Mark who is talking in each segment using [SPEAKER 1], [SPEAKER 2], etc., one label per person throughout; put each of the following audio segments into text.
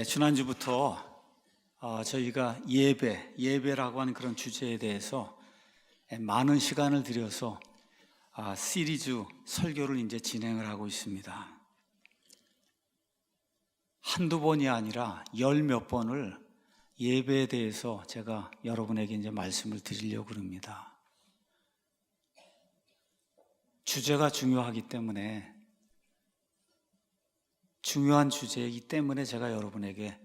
[SPEAKER 1] 지난주부터 저희가 예배라고 하는 그런 주제에 대해서 많은 시간을 들여서 시리즈 설교를 이제 진행을 하고 있습니다. 한두 번이 아니라 열 몇 번을 예배에 대해서 제가 여러분에게 이제 말씀을 드리려고 합니다. 주제가 중요하기 때문에, 중요한 주제이기 때문에 제가 여러분에게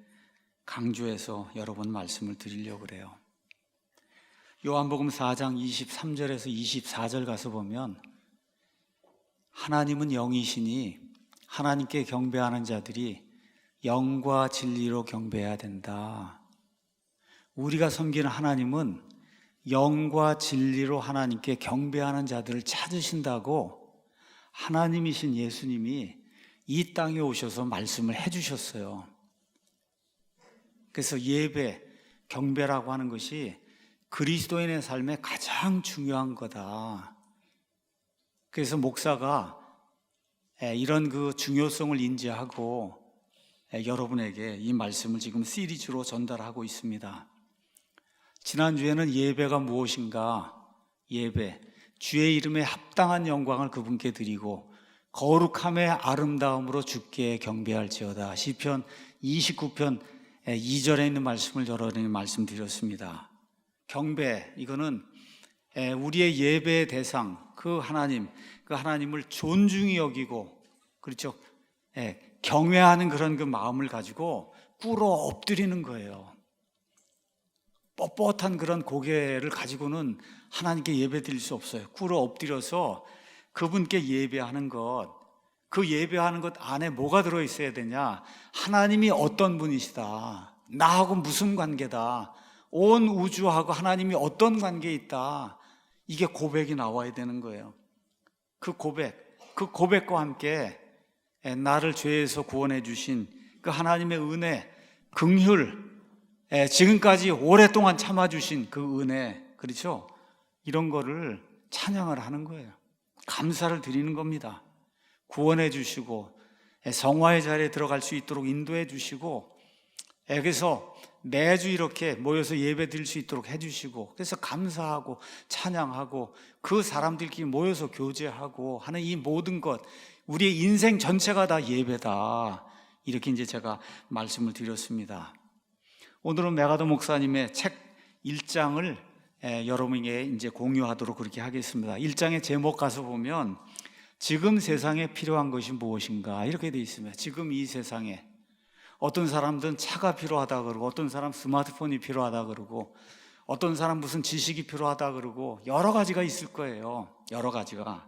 [SPEAKER 1] 강조해서 여러 번 말씀을 드리려고 그래요. 요한복음 4장 23절에서 24절 가서 보면, 하나님은 영이시니 하나님께 경배하는 자들이 영과 진리로 경배해야 된다. 우리가 섬기는 하나님은 영과 진리로 하나님께 경배하는 자들을 찾으신다고 하나님이신 예수님이 이 땅에 오셔서 말씀을 해주셨어요. 그래서 예배, 경배라고 하는 것이 그리스도인의 삶에 가장 중요한 거다. 그래서 목사가 이런 그 중요성을 인지하고 여러분에게 이 말씀을 지금 시리즈로 전달하고 있습니다. 지난주에는 예배가 무엇인가, 예배, 주의 이름에 합당한 영광을 그분께 드리고 거룩함의 아름다움으로 주께 경배할지어다, 시편 29편 2절에 있는 말씀을 여러분에게 말씀드렸습니다. 경배, 이거는 우리의 예배의 대상, 그 하나님을 존중히 여기고, 그렇죠, 경외하는 그런 그 마음을 가지고 꿇어 엎드리는 거예요. 뻣뻣한 그런 고개를 가지고는 하나님께 예배 드릴 수 없어요. 꿇어 엎드려서 그분께 예배하는 것, 그 예배하는 것 안에 뭐가 들어있어야 되냐? 하나님이 어떤 분이시다, 나하고 무슨 관계다, 온 우주하고 하나님이 어떤 관계에 있다, 이게 고백이 나와야 되는 거예요. 그 고백과 함께 나를 죄에서 구원해 주신 그 하나님의 은혜, 긍휼, 지금까지 오랫동안 참아주신 그 은혜, 그렇죠? 이런 거를 찬양을 하는 거예요. 감사를 드리는 겁니다. 구원해 주시고 성화의 자리에 들어갈 수 있도록 인도해 주시고, 그래서 매주 이렇게 모여서 예배 드릴 수 있도록 해주시고, 그래서 감사하고 찬양하고 그 사람들끼리 모여서 교제하고 하는 이 모든 것, 우리의 인생 전체가 다 예배다, 이렇게 이제 제가 말씀을 드렸습니다. 오늘은 메가더 목사님의 책 1장을 여러분에게 이제 공유하도록 그렇게 하겠습니다. 1장의 제목 가서 보면, 지금 세상에 필요한 것이 무엇인가, 이렇게 되어 있습니다. 지금 이 세상에 어떤 사람들은 차가 필요하다 그러고, 어떤 사람 스마트폰이 필요하다 그러고, 어떤 사람 무슨 지식이 필요하다 그러고, 여러 가지가 있을 거예요. 여러 가지가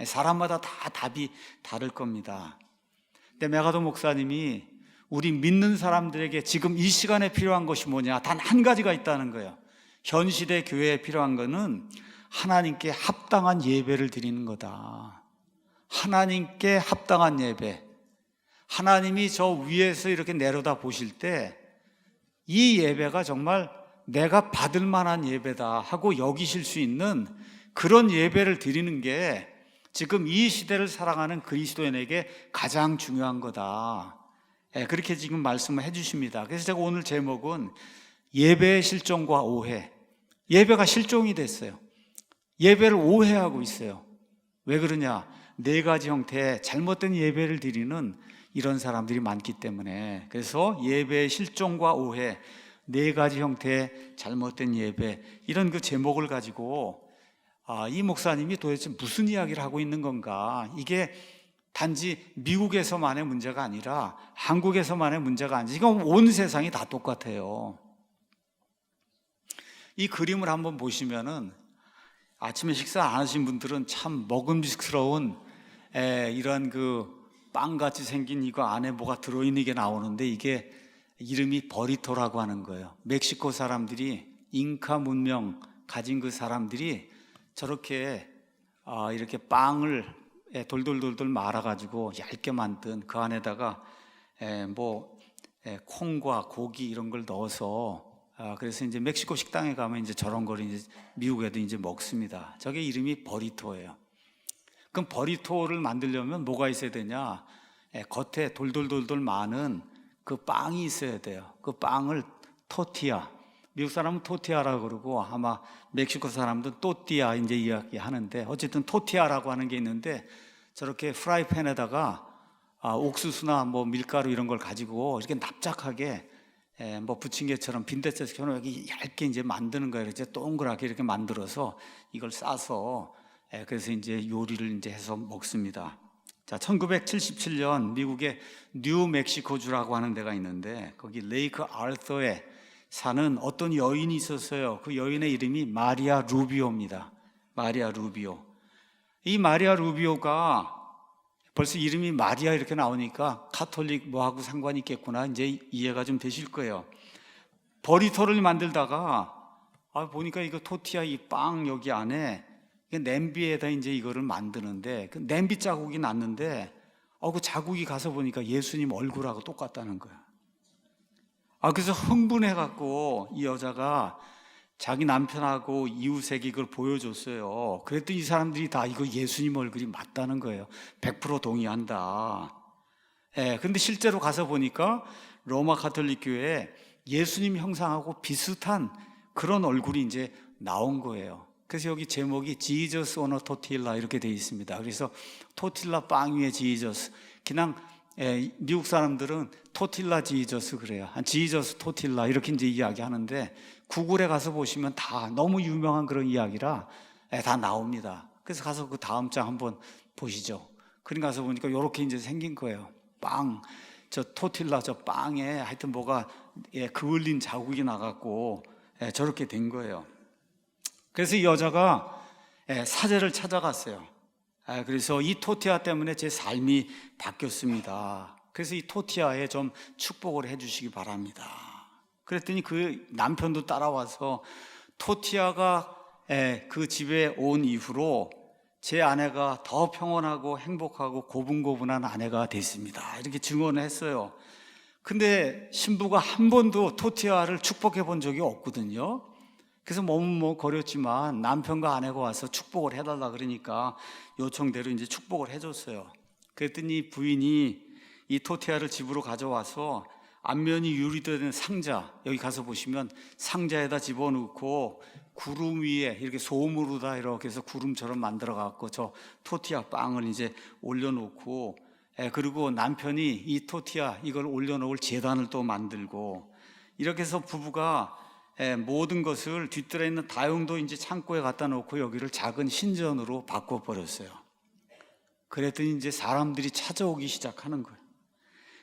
[SPEAKER 1] 사람마다 다 답이 다를 겁니다. 근데 메가더 목사님이 우리 믿는 사람들에게 지금 이 시간에 필요한 것이 뭐냐, 단 한 가지가 있다는 거예요. 현 시대 교회에 필요한 것은 하나님께 합당한 예배를 드리는 거다. 하나님께 합당한 예배, 하나님이 저 위에서 이렇게 내려다 보실 때 이 예배가 정말 내가 받을 만한 예배다 하고 여기실 수 있는 그런 예배를 드리는 게 지금 이 시대를 살아가는 그리스도인에게 가장 중요한 거다, 그렇게 지금 말씀을 해주십니다. 그래서 제가 오늘 제목은 예배의 실종과 오해. 예배가 실종이 됐어요. 예배를 오해하고 있어요. 왜 그러냐? 네 가지 형태의 잘못된 예배를 드리는 이런 사람들이 많기 때문에. 그래서 예배의 실종과 오해, 네 가지 형태의 잘못된 예배, 이런 그 제목을 가지고 이 목사님이 도대체 무슨 이야기를 하고 있는 건가, 이게 단지 미국에서만의 문제가 아니라 한국에서만의 문제가 아니라 이건 온 세상이 다 똑같아요. 이 그림을 한번 보시면은 아침에 식사 안 하신 분들은 참 먹음직스러운 이런 그 빵같이 생긴 이거 안에 뭐가 들어있는 게 나오는데, 이게 이름이 버리토라고 하는 거예요. 멕시코 사람들이, 잉카 문명 가진 그 사람들이 저렇게 이렇게 빵을 돌돌돌돌 말아가지고 얇게 만든 그 안에다가 콩과 고기 이런 걸 넣어서, 그래서 이제 멕시코 식당에 가면 이제 저런 걸 이제 미국에도 이제 먹습니다. 저게 이름이 버리토예요. 그럼 버리토를 만들려면 뭐가 있어야 되냐? 겉에 돌돌돌돌 많은 그 빵이 있어야 돼요. 그 빵을 토티아, 미국 사람은 토티아라고 그러고 아마 멕시코 사람들은 또띠아 이제 이야기하는데, 어쨌든 토티아라고 하는 게 있는데, 저렇게 프라이팬에다가 옥수수나 뭐 밀가루 이런 걸 가지고 이렇게 납작하게 뭐 부침개처럼 빈대떡처럼 여기 얇게 이제 만드는 거예요. 이제 동그랗게 이렇게 만들어서 이걸 싸서 그래서 이제 요리를 이제 해서 먹습니다. 자, 1977년 미국의 뉴멕시코주라고 하는 데가 있는데, 거기 레이크 아르서에 사는 어떤 여인이 있었어요. 그 여인의 이름이 마리아 루비오입니다. 마리아 루비오. 이 마리아 루비오가 벌써 이름이 마리아 이렇게 나오니까 카톨릭 뭐하고 상관이 있겠구나 이제 이해가 좀 되실 거예요. 버리토를 만들다가 보니까 이거 토티아 이 빵 여기 안에 냄비에다 이제 이거를 만드는데 그 냄비 자국이 났는데 그 자국이 가서 보니까 예수님 얼굴하고 똑같다는 거야. 그래서 흥분해갖고 이 여자가 자기 남편하고 이웃에게 이걸 보여줬어요. 그랬더니 이 사람들이 다 이거 예수님 얼굴이 맞다는 거예요. 100% 동의한다. 근데 실제로 가서 보니까 로마 가톨릭 교회에 예수님 형상하고 비슷한 그런 얼굴이 이제 나온 거예요. 그래서 여기 제목이 지저스 오너 토틸라 이렇게 되어 있습니다. 그래서 토틸라 빵 위에 지저스, 그냥 미국 사람들은 토틸라 지저스 그래요. 지저스 토틸라 이렇게 이제 이야기하는데, 구글에 가서 보시면 다 너무 유명한 그런 이야기라 다 나옵니다. 그래서 가서 그 다음 장 한번 보시죠. 그림 가서 보니까 이렇게 이제 생긴 거예요. 빵, 저 토틸라 저 빵에 하여튼 뭐가 그을린 자국이 나갖고 저렇게 된 거예요. 그래서 이 여자가 사제를 찾아갔어요. 그래서 이 토티아 때문에 제 삶이 바뀌었습니다. 그래서 이 토티아에 좀 축복을 해주시기 바랍니다. 그랬더니 그 남편도 따라와서 토티아가 그 집에 온 이후로 제 아내가 더 평온하고 행복하고 고분고분한 아내가 됐습니다. 이렇게 증언을 했어요. 근데 신부가 한 번도 토티아를 축복해 본 적이 없거든요. 그래서 머뭇거렸지만 남편과 아내가 와서 축복을 해달라 그러니까 요청대로 이제 축복을 해줬어요. 그랬더니 부인이 이 토티아를 집으로 가져와서 앞면이 유리된 상자, 여기 가서 보시면 상자에다 집어넣고 구름 위에 이렇게 솜으로다 이렇게 해서 구름처럼 만들어 갖고 저 토티아 빵을 이제 올려놓고, 그리고 남편이 이 토티아 이걸 올려놓을 제단을 또 만들고, 이렇게 해서 부부가 모든 것을 뒤뜰에 있는 다용도 이제 창고에 갖다 놓고 여기를 작은 신전으로 바꿔버렸어요. 그랬더니 이제 사람들이 찾아오기 시작하는 거예요.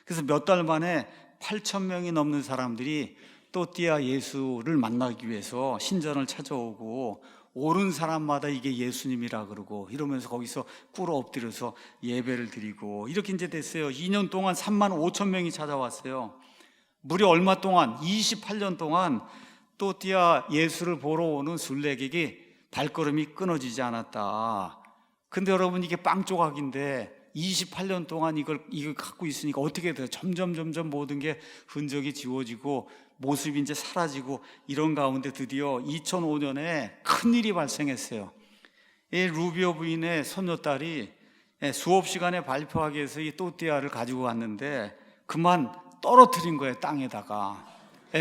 [SPEAKER 1] 그래서 몇 달 만에 8,000명이 넘는 사람들이 또띠아 예수를 만나기 위해서 신전을 찾아오고, 오른 사람마다 이게 예수님이라 그러고 이러면서 거기서 꿇어 엎드려서 예배를 드리고 이렇게 이제 됐어요. 2년 동안 35,000명이 찾아왔어요. 무려 얼마 동안? 28년 동안 또띠아 예수를 보러 오는 순례객이 발걸음이 끊어지지 않았다. 근데 여러분, 이게 빵 조각인데 28년 동안 이걸 갖고 있으니까 어떻게 돼요? 점점 모든 게 흔적이 지워지고 모습이 이제 사라지고, 이런 가운데 드디어 2005년에 큰일이 발생했어요. 이 루비오 부인의 손녀딸이 수업 시간에 발표하기 위해서 이 또띠아를 가지고 왔는데 그만 떨어뜨린 거예요. 땅에다가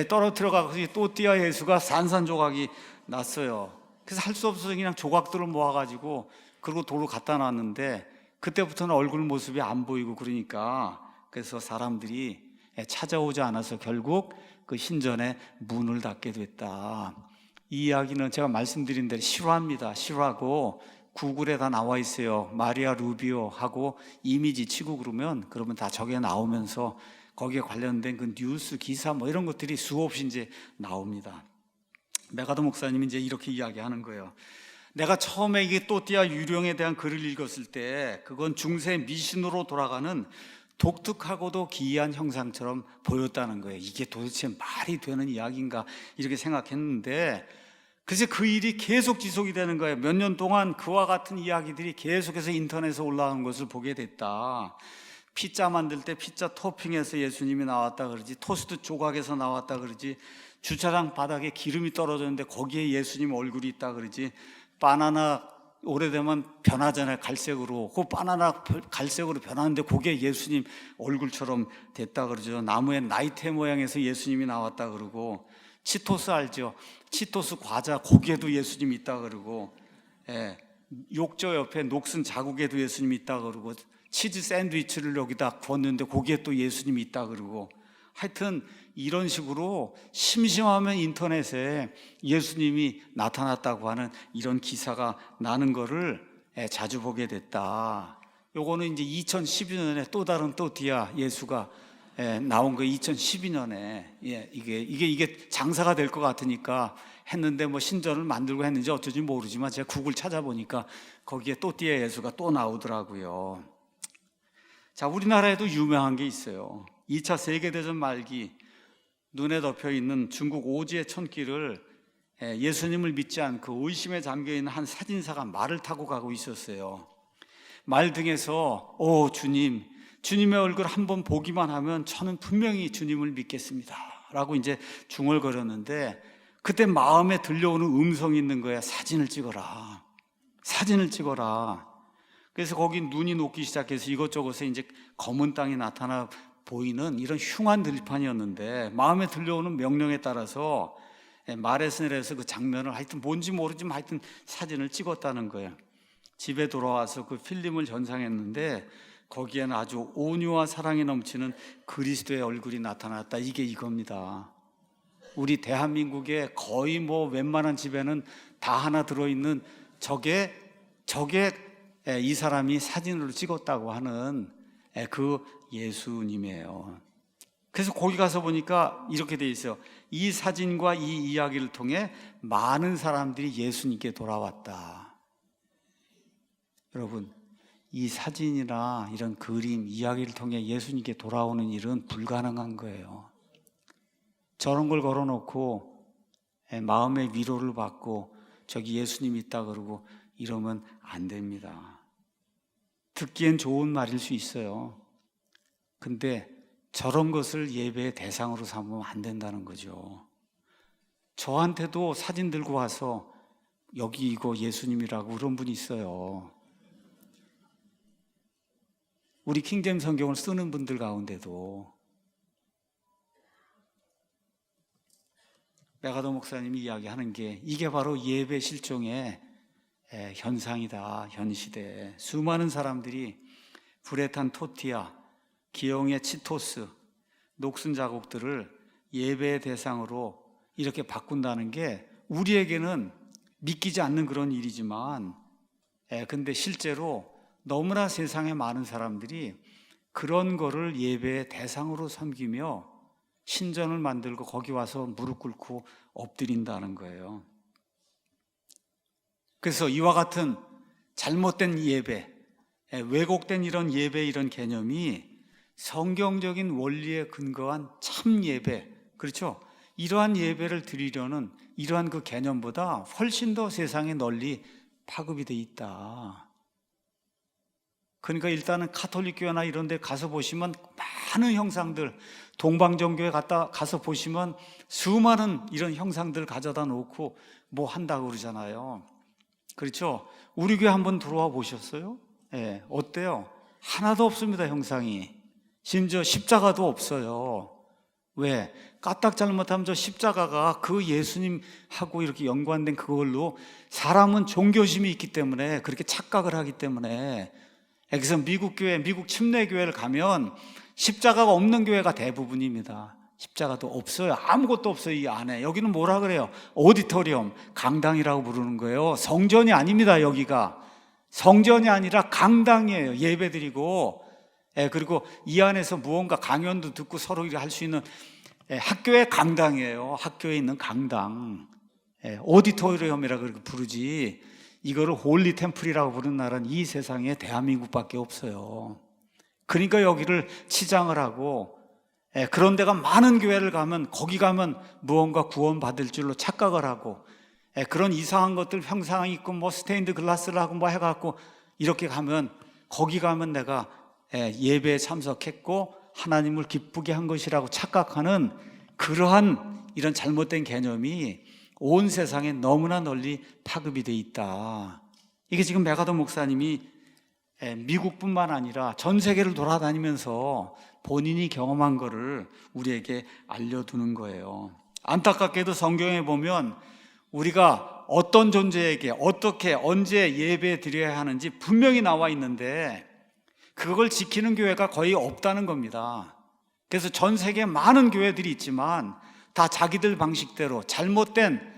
[SPEAKER 1] 떨어뜨려가서 이 또띠아 예수가 산산조각이 났어요. 그래서 할 수 없어서 그냥 조각들을 모아가지고 그리고 도로 갖다 놨는데, 그때부터는 얼굴 모습이 안 보이고 그러니까, 그래서 사람들이 찾아오지 않아서 결국 그 신전에 문을 닫게 됐다. 이 이야기는 제가 말씀드린 대로 실화입니다. 실화고 구글에 다 나와 있어요. 마리아 루비오 하고 이미지 치고 그러면 다 저게 나오면서 거기에 관련된 그 뉴스 기사 뭐 이런 것들이 수없이 이제 나옵니다. 메가더 목사님이 이제 이렇게 이야기하는 거예요. 내가 처음에 이게 또띠아 유령에 대한 글을 읽었을 때 그건 중세 미신으로 돌아가는 독특하고도 기이한 형상처럼 보였다는 거예요. 이게 도대체 말이 되는 이야기인가 이렇게 생각했는데, 그래서 그 일이 계속 지속이 되는 거예요. 몇 년 동안 그와 같은 이야기들이 계속해서 인터넷에 올라오는 것을 보게 됐다. 피자 만들 때 피자 토핑에서 예수님이 나왔다 그러지, 토스트 조각에서 나왔다 그러지, 주차장 바닥에 기름이 떨어졌는데 거기에 예수님 얼굴이 있다 그러지, 바나나 오래되면 변하잖아요. 갈색으로. 그 바나나 갈색으로 변하는데 그게 예수님 얼굴처럼 됐다 그러죠. 나무에 나이테 모양에서 예수님이 나왔다 그러고, 치토스 알죠? 치토스 과자 거기에도 예수님이 있다 그러고, 예, 욕조 옆에 녹슨 자국에도 예수님이 있다 그러고, 치즈 샌드위치를 여기다 구웠는데 거기에 또 예수님이 있다 그러고, 하여튼 이런 식으로 심심하면 인터넷에 예수님이 나타났다고 하는 이런 기사가 나는 거를 자주 보게 됐다. 요거는 이제 2012년에 또 다른 또띠아 예수가 나온 거 2012년에 이게 장사가 될 것 같으니까 했는데 뭐 신전을 만들고 했는지 어쩐지 모르지만 제가 구글 찾아보니까 거기에 또띠아 예수가 또 나오더라고요. 자, 우리나라에도 유명한 게 있어요. 2차 세계대전 말기 눈에 덮여 있는 중국 오지의 촌길을 예수님을 믿지 않고 의심에 잠겨 있는 한 사진사가 말을 타고 가고 있었어요. 말 등에서 주님, 주님의 얼굴 한번 보기만 하면 저는 분명히 주님을 믿겠습니다 라고 이제 중얼거렸는데, 그때 마음에 들려오는 음성이 있는 거야. 사진을 찍어라, 사진을 찍어라. 그래서 거기 눈이 녹기 시작해서 이것저것에 이제 검은 땅이 나타나 보이는 이런 흉한 들판이었는데, 마음에 들려오는 명령에 따라서 말에서 내려서 그 장면을 하여튼 뭔지 모르지만 하여튼 사진을 찍었다는 거예요. 집에 돌아와서 그 필름을 전상했는데 거기에는 아주 온유와 사랑이 넘치는 그리스도의 얼굴이 나타났다. 이게 이겁니다. 우리 대한민국의 거의 뭐 웬만한 집에는 다 하나 들어있는 저게 이 사람이 사진으로 찍었다고 하는 그 예수님이에요. 그래서 거기 가서 보니까 이렇게 돼 있어요. 이 사진과 이 이야기를 통해 많은 사람들이 예수님께 돌아왔다. 여러분, 이 사진이나 이런 그림, 이야기를 통해 예수님께 돌아오는 일은 불가능한 거예요. 저런 걸 걸어놓고 마음의 위로를 받고 저기 예수님이 있다 그러고 이러면 안 됩니다. 듣기엔 좋은 말일 수 있어요. 근데 저런 것을 예배의 대상으로 삼으면 안 된다는 거죠. 저한테도 사진 들고 와서 여기 이거 예수님이라고 그런 분이 있어요. 우리 킹제임스 성경을 쓰는 분들 가운데도 메가더 목사님이 이야기하는 게 이게 바로 예배 실종의 현상이다. 현 시대에 수많은 사람들이 불에 탄 토티아, 기형의 치토스, 녹슨 자국들을 예배의 대상으로 이렇게 바꾼다는 게 우리에게는 믿기지 않는 그런 일이지만, 근데 실제로 너무나 세상에 많은 사람들이 그런 거를 예배의 대상으로 섬기며 신전을 만들고 거기 와서 무릎 꿇고 엎드린다는 거예요. 그래서 이와 같은 잘못된 예배, 왜곡된 이런 예배, 이런 개념이 성경적인 원리에 근거한 참 예배, 그렇죠? 이러한 예배를 드리려는 이러한 그 개념보다 훨씬 더 세상에 널리 파급이 돼 있다. 그러니까 일단은 가톨릭 교회나 이런 데 가서 보시면 많은 형상들, 동방정교회 가서 보시면 수많은 이런 형상들 가져다 놓고 뭐 한다고 그러잖아요. 그렇죠? 우리 교회 한번 들어와 보셨어요? 어때요? 하나도 없습니다, 형상이. 심지어 십자가도 없어요. 왜? 까딱 잘못하면 저 십자가가 그 예수님하고 이렇게 연관된 그걸로 사람은 종교심이 있기 때문에 그렇게 착각을 하기 때문에, 그래서 미국 교회, 미국 침례 교회를 가면 십자가가 없는 교회가 대부분입니다. 십자가도 없어요. 아무것도 없어요, 이 안에. 여기는 뭐라 그래요? 오디토리엄, 강당이라고 부르는 거예요. 성전이 아닙니다, 여기가. 성전이 아니라 강당이에요. 예배드리고, 그리고 이 안에서 무언가 강연도 듣고 서로 할 수 있는 학교의 강당이에요. 학교에 있는 강당. 오디토리엄이라고 그렇게 부르지, 이거를 홀리 템플이라고 부르는 나라는 이 세상에 대한민국밖에 없어요. 그러니까 여기를 치장을 하고, 그런 데가 많은 교회를 가면 거기 가면 무언가 구원받을 줄로 착각을 하고, 그런 이상한 것들 형상 있고 뭐 스테인드 글라스를 하고 뭐 해갖고 이렇게 가면, 거기 가면 내가 예배에 참석했고 하나님을 기쁘게 한 것이라고 착각하는 그러한 이런 잘못된 개념이 온 세상에 너무나 널리 파급이 돼 있다. 이게 지금 메가더 목사님이 미국뿐만 아니라 전 세계를 돌아다니면서 본인이 경험한 거를 우리에게 알려두는 거예요. 안타깝게도 성경에 보면 우리가 어떤 존재에게 어떻게 언제 예배 드려야 하는지 분명히 나와 있는데 그걸 지키는 교회가 거의 없다는 겁니다. 그래서 전 세계에 많은 교회들이 있지만 다 자기들 방식대로 잘못된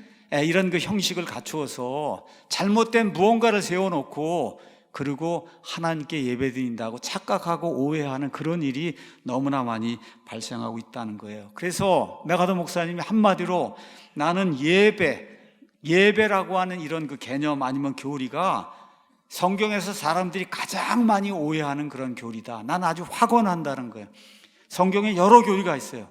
[SPEAKER 1] 이런 그 형식을 갖추어서 잘못된 무언가를 세워놓고 그리고 하나님께 예배드린다고 착각하고 오해하는 그런 일이 너무나 많이 발생하고 있다는 거예요. 그래서 메가더 목사님이 한마디로 나는 예배라고 하는 이런 그 개념 아니면 교리가 성경에서 사람들이 가장 많이 오해하는 그런 교리다. 난 아주 확언한다는 거예요. 성경에 여러 교리가 있어요.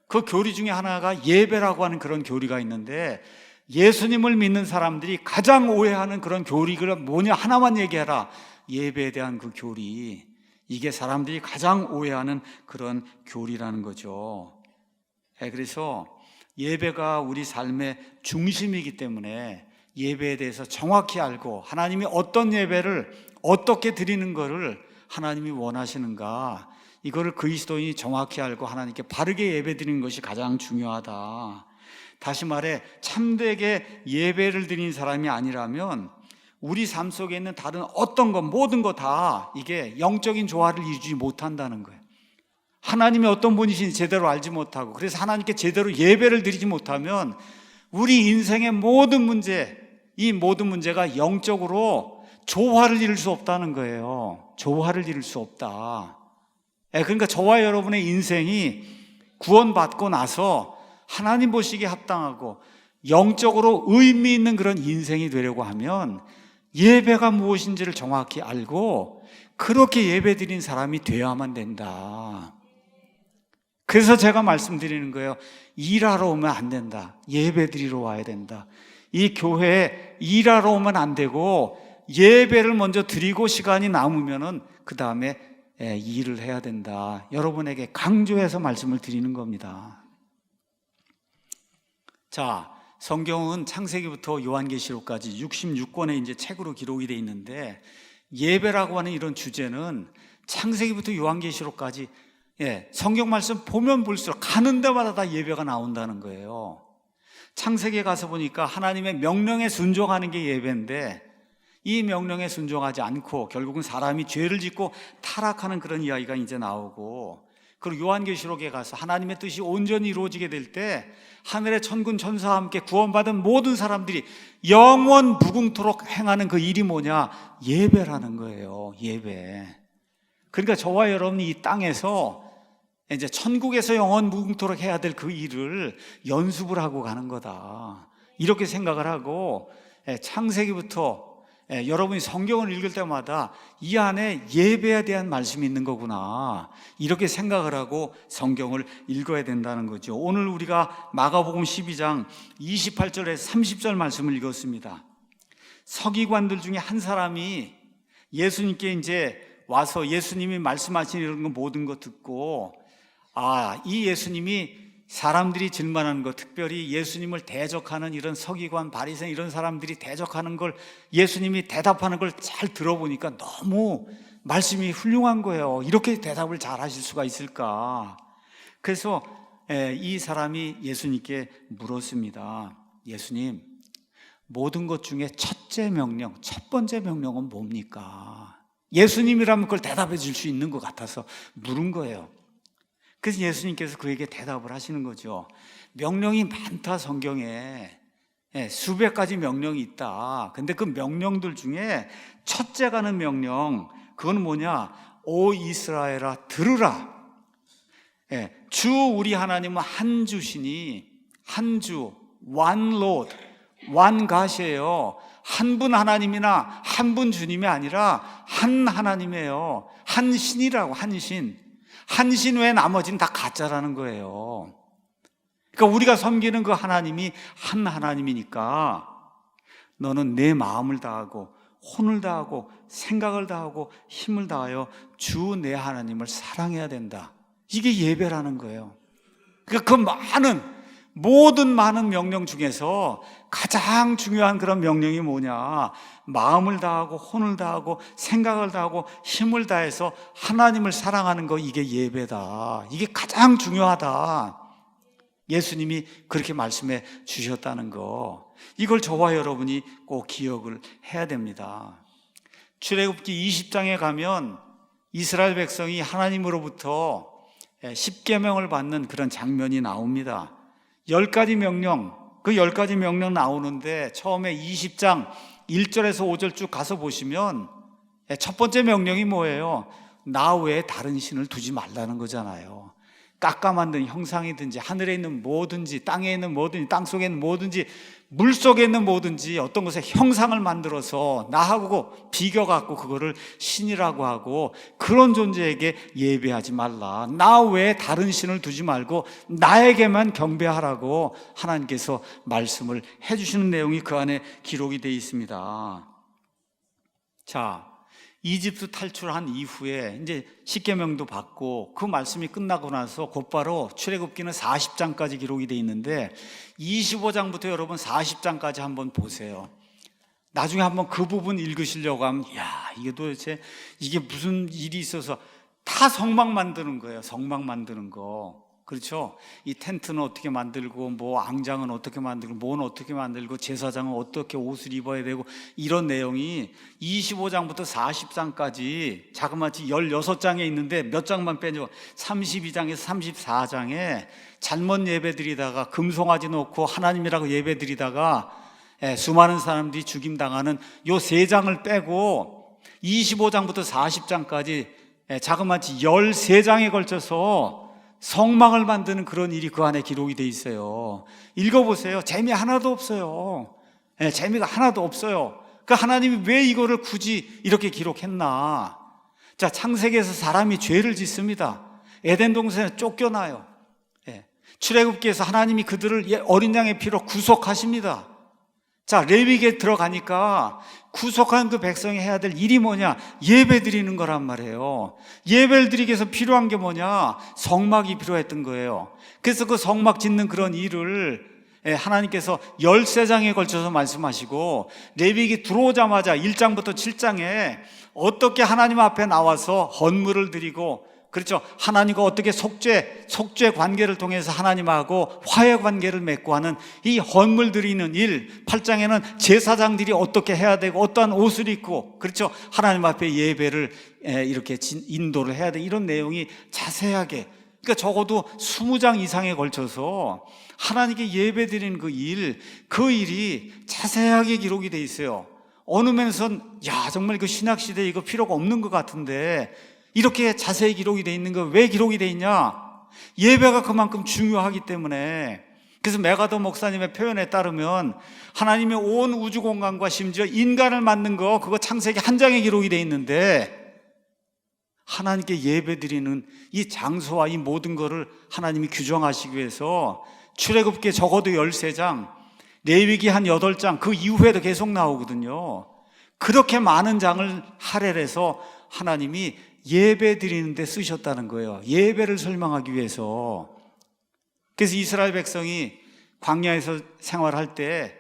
[SPEAKER 1] 그 교리 중에 하나가 예배라고 하는 그런 교리가 있는데 예수님을 믿는 사람들이 가장 오해하는 그런 교리가 뭐냐 하나만 얘기해라. 예배에 대한 그 교리. 이게 사람들이 가장 오해하는 그런 교리라는 거죠. 그래서 예배가 우리 삶의 중심이기 때문에 예배에 대해서 정확히 알고 하나님이 어떤 예배를 어떻게 드리는 것을 하나님이 원하시는가 이거를 그리스도인이 정확히 알고 하나님께 바르게 예배 드리는 것이 가장 중요하다. 다시 말해 참되게 예배를 드리는 사람이 아니라면 우리 삶 속에 있는 다른 어떤 것 모든 것 다 이게 영적인 조화를 이루지 못한다는 거예요. 하나님이 어떤 분이신지 제대로 알지 못하고 그래서 하나님께 제대로 예배를 드리지 못하면 우리 인생의 모든 문제, 이 모든 문제가 영적으로 조화를 이룰 수 없다는 거예요. 조화를 이룰 수 없다. 그러니까 저와 여러분의 인생이 구원받고 나서 하나님 보시기에 합당하고 영적으로 의미 있는 그런 인생이 되려고 하면 예배가 무엇인지를 정확히 알고 그렇게 예배 드린 사람이 되어야만 된다. 그래서 제가 말씀드리는 거예요. 일하러 오면 안 된다. 예배 드리러 와야 된다. 이 교회에 일하러 오면 안 되고 예배를 먼저 드리고 시간이 남으면은 그 다음에 일을 해야 된다. 여러분에게 강조해서 말씀을 드리는 겁니다. 자, 성경은 창세기부터 요한계시록까지 66권의 이제 책으로 기록이 되어 있는데 예배라고 하는 이런 주제는 창세기부터 요한계시록까지 성경 말씀 보면 볼수록 가는 데마다 다 예배가 나온다는 거예요. 창세기에 가서 보니까 하나님의 명령에 순종하는 게 예배인데 이 명령에 순종하지 않고 결국은 사람이 죄를 짓고 타락하는 그런 이야기가 이제 나오고 그리고 요한계시록에 가서 하나님의 뜻이 온전히 이루어지게 될 때 하늘의 천군 천사와 함께 구원받은 모든 사람들이 영원 무궁토록 행하는 그 일이 뭐냐? 예배라는 거예요. 예배. 그러니까 저와 여러분이 이 땅에서 이제 천국에서 영원 무궁토록 해야 될 그 일을 연습을 하고 가는 거다. 이렇게 생각을 하고 창세기부터 여러분이 성경을 읽을 때마다 이 안에 예배에 대한 말씀이 있는 거구나 이렇게 생각을 하고 성경을 읽어야 된다는 거죠. 오늘 우리가 마가복음 12장 28절에서 30절 말씀을 읽었습니다. 서기관들 중에 한 사람이 예수님께 이제 와서 예수님이 말씀하신 이런 거 모든 거 듣고 이 예수님이 사람들이 질문하는 것, 특별히 예수님을 대적하는 이런 서기관, 바리새인 이런 사람들이 대적하는 걸 예수님이 대답하는 걸 잘 들어보니까 너무 말씀이 훌륭한 거예요. 이렇게 대답을 잘 하실 수가 있을까? 그래서 이 사람이 예수님께 물었습니다. 예수님, 모든 것 중에 첫째 명령, 첫 번째 명령은 뭡니까? 예수님이라면 그걸 대답해 줄 수 있는 것 같아서 물은 거예요. 그래서 예수님께서 그에게 대답을 하시는 거죠. 명령이 많다, 성경에. 수백 가지 명령이 있다. 근데 그 명령들 중에 첫째 가는 명령, 그건 뭐냐? 오 이스라엘아, 들으라. 주 우리 하나님은 한 주시니, 한 주, one Lord, one God이에요. 한 분 하나님이나 한 분 주님이 아니라 한 하나님이에요. 한 신이라고, 한 신. 한 신 외에 나머지는 다 가짜라는 거예요. 그러니까 우리가 섬기는 그 하나님이 한 하나님이니까 너는 내 마음을 다하고 혼을 다하고 생각을 다하고 힘을 다하여 주 내 하나님을 사랑해야 된다. 이게 예배라는 거예요. 그러니까 그 모든 많은 명령 중에서 가장 중요한 그런 명령이 뭐냐? 마음을 다하고 혼을 다하고 생각을 다하고 힘을 다해서 하나님을 사랑하는 거, 이게 예배다. 이게 가장 중요하다. 예수님이 그렇게 말씀해 주셨다는 거, 이걸 저와 여러분이 꼭 기억을 해야 됩니다. 출애굽기 20장에 가면 이스라엘 백성이 하나님으로부터 10계명을 받는 그런 장면이 나옵니다. 10가지 명령, 그 10가지 명령 나오는데 처음에 20장 1절에서 5절 쭉 가서 보시면 첫 번째 명령이 뭐예요? 나 외에 다른 신을 두지 말라는 거잖아요. 깎아 만든 형상이든지 하늘에 있는 뭐든지 땅에 있는 뭐든지 땅속에 있는 뭐든지 물속에 있는 뭐든지 어떤 것에 형상을 만들어서 나하고 비교갖고 그거를 신이라고 하고 그런 존재에게 예배하지 말라. 나 외에 다른 신을 두지 말고 나에게만 경배하라고 하나님께서 말씀을 해주시는 내용이 그 안에 기록이 되어 있습니다. 자, 이집트 탈출한 이후에 이제 십계명도 받고 그 말씀이 끝나고 나서 곧바로 출애굽기는 40장까지 기록이 되어 있는데 25장부터 여러분 40장까지 한번 보세요. 나중에 한번 그 부분 읽으시려고 하면 이게 도대체 이게 무슨 일이 있어서, 다 성막 만드는 거예요. 성막 만드는 거. 그렇죠? 이 텐트는 어떻게 만들고 뭐 앙장은 어떻게 만들고 뭐는 어떻게 만들고 제사장은 어떻게 옷을 입어야 되고, 이런 내용이 25장부터 40장까지 자그마치 16장에 있는데 몇 장만 빼죠. 32장에서 34장에 잘못 예배드리다가 금송아지 놓고 하나님이라고 예배드리다가 수많은 사람들이 죽임당하는 요 3장을 빼고 25장부터 40장까지 자그마치 13장에 걸쳐서 성막을 만드는 그런 일이 그 안에 기록이 돼 있어요. 읽어보세요. 재미 하나도 없어요. 재미가 하나도 없어요. 그러니까 하나님이 왜 이거를 굳이 이렇게 기록했나? 자, 창세기에서 사람이 죄를 짓습니다. 에덴 동산에 쫓겨나요. 출애굽기에서 하나님이 그들을 어린 양의 피로 구속하십니다. 자, 레위기에 들어가니까 구속한 그 백성이 해야 될 일이 뭐냐? 예배 드리는 거란 말이에요. 예배를 드리기 위해서 필요한 게 뭐냐? 성막이 필요했던 거예요. 그래서 그 성막 짓는 그런 일을 하나님께서 13장에 걸쳐서 말씀하시고, 레위기 들어오자마자 1장부터 7장에 어떻게 하나님 앞에 나와서 헌물을 드리고, 그렇죠, 하나님과 어떻게 속죄 관계를 통해서 하나님하고 화해 관계를 맺고 하는 이 헌물 드리는 일, 8장에는 제사장들이 어떻게 해야 되고 어떠한 옷을 입고, 그렇죠, 하나님 앞에 예배를 이렇게 인도를 해야 돼, 이런 내용이 자세하게, 그러니까 적어도 20장 이상에 걸쳐서 하나님께 예배 드리는 그 일이 자세하게 기록이 돼 있어요. 어느 면에선 정말 그 신학시대에 이거 필요가 없는 것 같은데 이렇게 자세히 기록이 돼 있는 거, 왜 기록이 돼 있냐? 예배가 그만큼 중요하기 때문에. 그래서 메가더 목사님의 표현에 따르면 하나님의 온 우주 공간과 심지어 인간을 만든 거, 그거 창세기 1장에 기록이 돼 있는데 하나님께 예배드리는 이 장소와 이 모든 거를 하나님이 규정하시기 위해서 출애굽기에 적어도 13장, 레위기 한 8장, 그 이후에도 계속 나오거든요. 그렇게 많은 장을 할애해서 하나님이 예배 드리는 데 쓰셨다는 거예요. 예배를 설명하기 위해서. 그래서 이스라엘 백성이 광야에서 생활할 때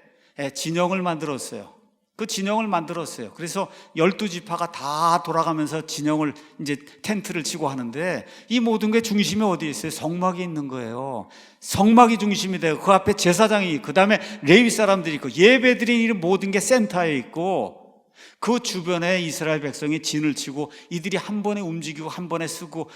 [SPEAKER 1] 진영을 만들었어요. 그 진영을 만들었어요. 그래서 12지파가 다 돌아가면서 진영을, 이제 텐트를 치고 하는데, 이 모든 게 중심이 어디에 있어요? 성막이 있는 거예요. 성막이 중심이 되고 그 앞에 제사장이 있고, 그 다음에 레위 사람들이 있고, 예배 드리는 모든 게 센터에 있고, 그 주변에 이스라엘 백성이 진을 치고 이들이 한 번에 움직이고 한 번에 쓰고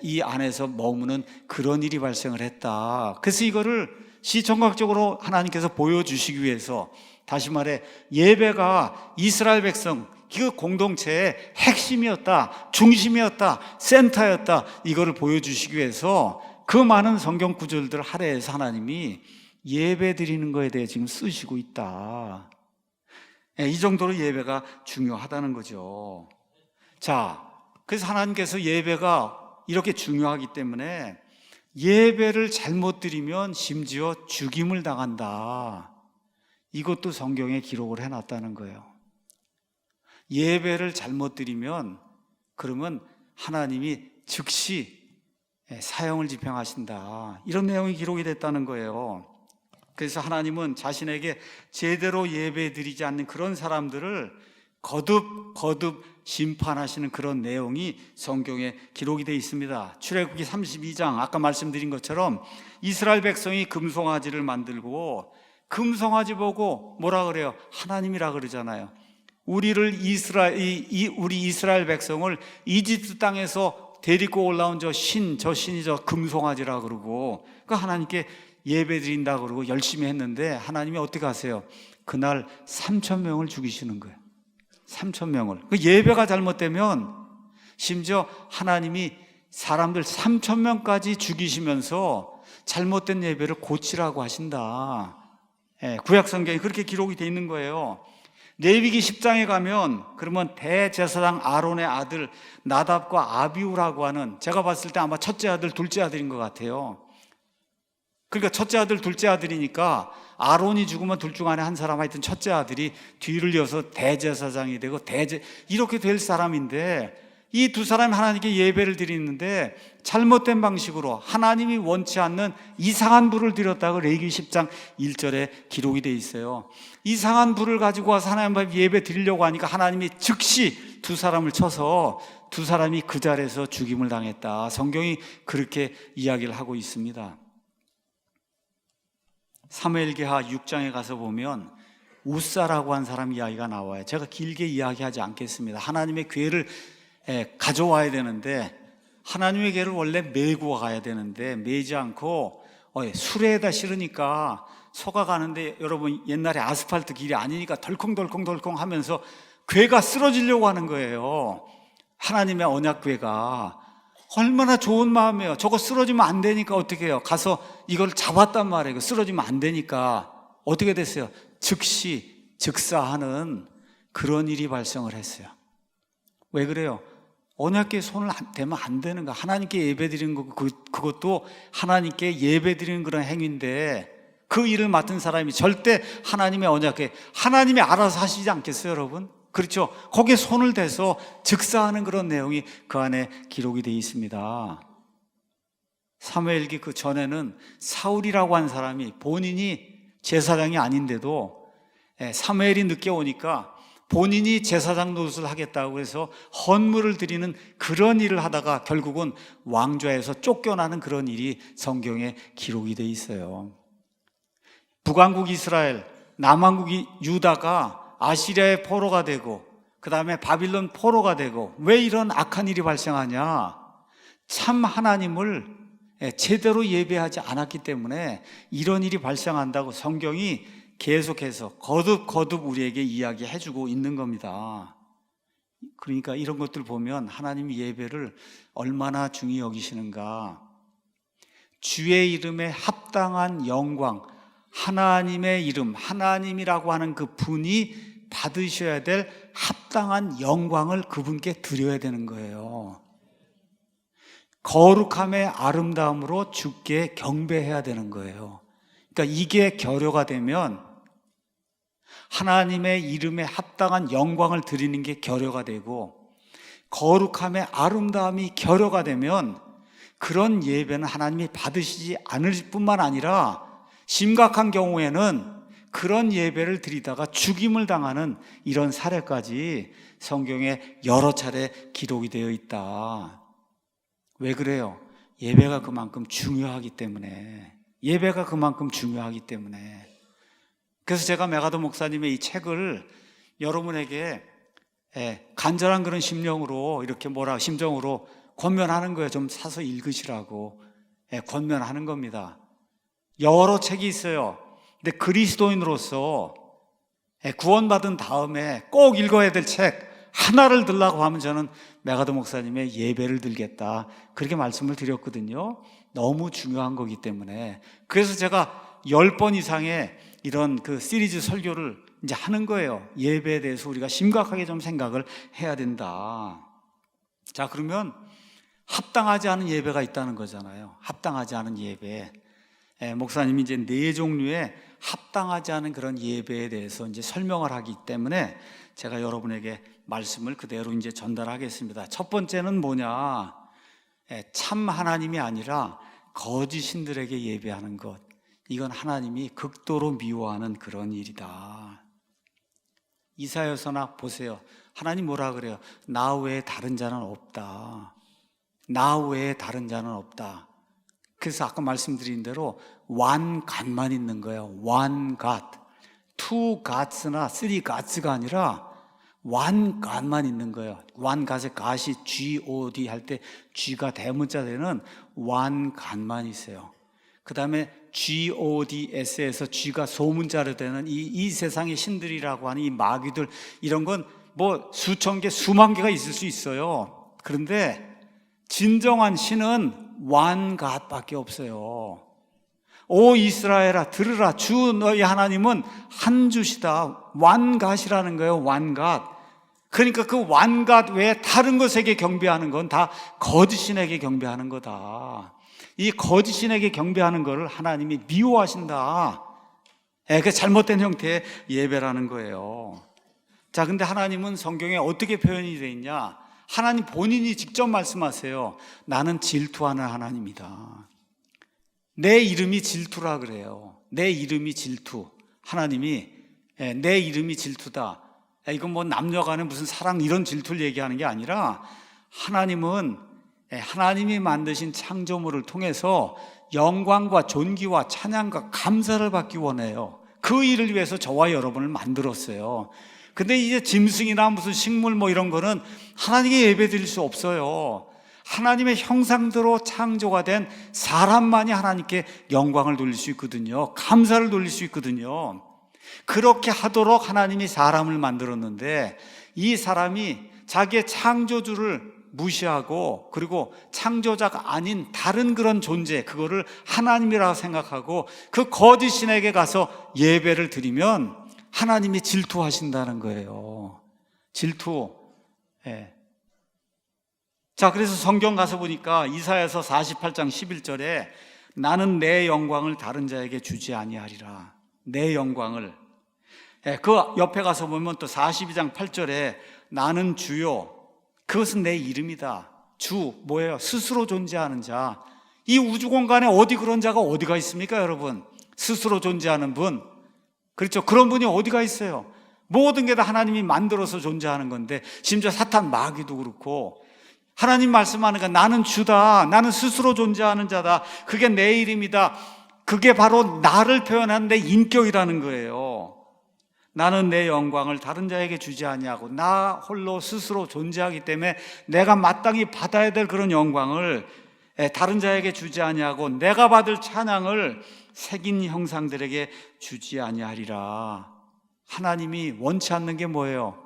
[SPEAKER 1] 이 안에서 머무는 그런 일이 발생을 했다. 그래서 이거를 시청각적으로 하나님께서 보여주시기 위해서, 다시 말해 예배가 이스라엘 백성 그 공동체의 핵심이었다, 중심이었다, 센터였다, 이거를 보여주시기 위해서 그 많은 성경 구절들을 할애해서 하나님이 예배 드리는 거에 대해 지금 쓰시고 있다. 이 정도로 예배가 중요하다는 거죠. 자, 그래서 하나님께서 예배가 이렇게 중요하기 때문에 예배를 잘못 드리면 심지어 죽임을 당한다. 이것도 성경에 기록을 해놨다는 거예요. 예배를 잘못 드리면 그러면 하나님이 즉시 사형을 집행하신다. 이런 내용이 기록이 됐다는 거예요. 그래서 하나님은 자신에게 제대로 예배드리지 않는 그런 사람들을 거듭 심판하시는 그런 내용이 성경에 기록이 되어 있습니다. 출애굽기 32장 아까 말씀드린 것처럼 이스라엘 백성이 금송아지를 만들고 금송아지 보고 뭐라 그래요? 하나님이라 그러잖아요. 우리 이스라엘 백성을 이집트 땅에서 데리고 올라온 저 신이 저 금송아지라 그러고 그 하나님께 예배 드린다 그러고 열심히 했는데 하나님이 어떻게 하세요? 그날 3,000명을 죽이시는 거예요. 3,000명을. 그 예배가 잘못되면 심지어 하나님이 사람들 3,000명까지 죽이시면서 잘못된 예배를 고치라고 하신다. 구약 성경에 그렇게 기록이 되어 있는 거예요. 레위기 10장에 가면 그러면 대제사장 아론의 아들 나답과 아비후라고 하는, 제가 봤을 때 아마 첫째 아들 둘째 아들인 것 같아요. 그러니까 첫째 아들 둘째 아들이니까 아론이 죽으면 둘 중 안에 한 사람, 하여튼 첫째 아들이 뒤를 이어서 대제사장이 되고 이렇게 될 사람인데, 이 두 사람이 하나님께 예배를 드리는데 잘못된 방식으로 하나님이 원치 않는 이상한 불을 드렸다고 레위기 10장 1절에 기록이 되어 있어요. 이상한 불을 가지고 와서 하나님 앞에 예배 드리려고 하니까 하나님이 즉시 두 사람을 쳐서 두 사람이 그 자리에서 죽임을 당했다. 성경이 그렇게 이야기를 하고 있습니다. 사무엘기하 6장에 가서 보면 우사라고 한 사람 이야기가 나와요. 제가 길게 이야기하지 않겠습니다. 하나님의 궤를 가져와야 되는데, 하나님의 궤를 원래 메고 가야 되는데 메지 않고 수레에다 실으니까 소가 가는데, 여러분 옛날에 아스팔트 길이 아니니까 덜컹덜컹 하면서 궤가 쓰러지려고 하는 거예요. 하나님의 언약 궤가 얼마나 좋은 마음이에요. 저거 쓰러지면 안 되니까 어떻게 해요? 가서 이걸 잡았단 말이에요. 쓰러지면 안 되니까 어떻게 됐어요? 즉시 즉사하는 그런 일이 발생을 했어요. 왜 그래요? 언약궤에 손을 대면 안 되는 거. 하나님께 예배드리는 거, 그것도 하나님께 예배드리는 그런 행위인데 그 일을 맡은 사람이 절대 하나님의 언약궤, 하나님이 알아서 하시지 않겠어요, 여러분? 그렇죠? 거기에 손을 대서 즉사하는 그런 내용이 그 안에 기록이 되어 있습니다. 사무엘기 그 전에는 사울이라고 한 사람이 본인이 제사장이 아닌데도 사무엘이 늦게 오니까 본인이 제사장 노릇을 하겠다고 해서 헌물을 드리는 그런 일을 하다가 결국은 왕좌에서 쫓겨나는 그런 일이 성경에 기록이 되어 있어요. 북왕국 이스라엘, 남왕국 유다가 아시리아의 포로가 되고 그 다음에 바빌론 포로가 되고, 왜 이런 악한 일이 발생하냐? 참 하나님을 제대로 예배하지 않았기 때문에 이런 일이 발생한다고 성경이 계속해서 거듭 우리에게 이야기해주고 있는 겁니다. 그러니까 이런 것들 보면 하나님이 예배를 얼마나 중히 여기시는가. 주의 이름에 합당한 영광, 하나님의 이름, 하나님이라고 하는 그 분이 받으셔야 될 합당한 영광을 그분께 드려야 되는 거예요. 거룩함의 아름다움으로 주께 경배해야 되는 거예요. 그러니까 이게 결여가 되면, 하나님의 이름에 합당한 영광을 드리는 게 결여가 되고 거룩함의 아름다움이 결여가 되면 그런 예배는 하나님이 받으시지 않을 뿐만 아니라 심각한 경우에는 그런 예배를 드리다가 죽임을 당하는 이런 사례까지 성경에 여러 차례 기록이 되어 있다. 왜 그래요? 예배가 그만큼 중요하기 때문에. 예배가 그만큼 중요하기 때문에. 그래서 제가 메가더 목사님의 이 책을 여러분에게 간절한 그런 심령으로 이렇게 심정으로 권면하는 거예요. 좀 사서 읽으시라고 권면하는 겁니다. 여러 책이 있어요. 근데 그리스도인으로서 구원받은 다음에 꼭 읽어야 될 책 하나를 들라고 하면 저는 메가더 목사님의 예배를 들겠다, 그렇게 말씀을 드렸거든요. 너무 중요한 거기 때문에. 그래서 제가 10번 이상의 이런 그 시리즈 설교를 이제 하는 거예요. 예배에 대해서 우리가 심각하게 좀 생각을 해야 된다. 자, 그러면 합당하지 않은 예배가 있다는 거잖아요. 합당하지 않은 예배. 목사님이 이제 4종류의 합당하지 않은 그런 예배에 대해서 이제 설명을 하기 때문에 제가 여러분에게 말씀을 그대로 이제 전달하겠습니다. 첫 번째는 뭐냐? 참 하나님이 아니라 거짓 신들에게 예배하는 것, 이건 하나님이 극도로 미워하는 그런 일이다. 이사야서나 보세요. 하나님 뭐라 그래요? 나 외에 다른 자는 없다. 나 외에 다른 자는 없다. 그래서 아까 말씀드린 대로 one God만 있는 거예요. one God. two Gods나 three Gods가 아니라 one God만 있는 거예요. one God의 God이 G-O-D 할 때 G가 대문자 되는 one God만 있어요. 그 다음에 G-O-D-S에서 G가 소문자로 되는 이 세상의 신들이라고 하는 이 마귀들, 이런 건 뭐 수천 개, 수만 개가 있을 수 있어요. 그런데 진정한 신은 one God밖에 없어요. 오 이스라엘아 들으라, 주 너희 하나님은 한 주시다. one God이라는 거예요. one God. 그러니까 그 one God 외에 다른 것에게 경배하는 건 다 거짓신에게 경배하는 거다. 이 거짓신에게 경배하는 것을 하나님이 미워하신다. 그 잘못된 형태의 예배라는 거예요. 자, 근데 하나님은 성경에 어떻게 표현이 되어 있냐? 하나님 본인이 직접 말씀하세요. 나는 질투하는 하나님이다. 내 이름이 질투라 그래요. 내 이름이 질투. 하나님이 내 이름이 질투다. 이건 뭐 남녀간에 무슨 사랑 이런 질투를 얘기하는 게 아니라, 하나님은 하나님이 만드신 창조물을 통해서 영광과 존귀와 찬양과 감사를 받기 원해요. 그 일을 위해서 저와 여러분을 만들었어요. 근데 이제 짐승이나 무슨 식물 뭐 이런 거는 하나님께 예배 드릴 수 없어요. 하나님의 형상대로 창조가 된 사람만이 하나님께 영광을 돌릴 수 있거든요. 감사를 돌릴 수 있거든요. 그렇게 하도록 하나님이 사람을 만들었는데, 이 사람이 자기의 창조주를 무시하고, 그리고 창조자가 아닌 다른 그런 존재, 그거를 하나님이라고 생각하고 그 거짓 신에게 가서 예배를 드리면 하나님이 질투하신다는 거예요. 질투. 자, 그래서 성경 가서 보니까 이사야서 48장 11절에 나는 내 영광을 다른 자에게 주지 아니하리라. 내 영광을. 그 옆에 가서 보면 또 42장 8절에 나는 주요, 그것은 내 이름이다. 주, 뭐예요? 스스로 존재하는 자. 이 우주 공간에 어디 그런 자가 어디가 있습니까, 여러분? 스스로 존재하는 분. 그렇죠? 그런 분이 어디가 있어요? 모든 게 다 하나님이 만들어서 존재하는 건데, 심지어 사탄 마귀도 그렇고, 하나님 말씀하는 거, 나는 주다. 나는 스스로 존재하는 자다. 그게 내 이름이다. 그게 바로 나를 표현하는 내 인격이라는 거예요. 나는 내 영광을 다른 자에게 주지 아니하고 나 홀로 스스로 존재하기 때문에 내가 마땅히 받아야 될 그런 영광을 다른 자에게 주지 아니하고 내가 받을 찬양을 색인 형상들에게 주지 아니하리라. 하나님이 원치 않는 게 뭐예요?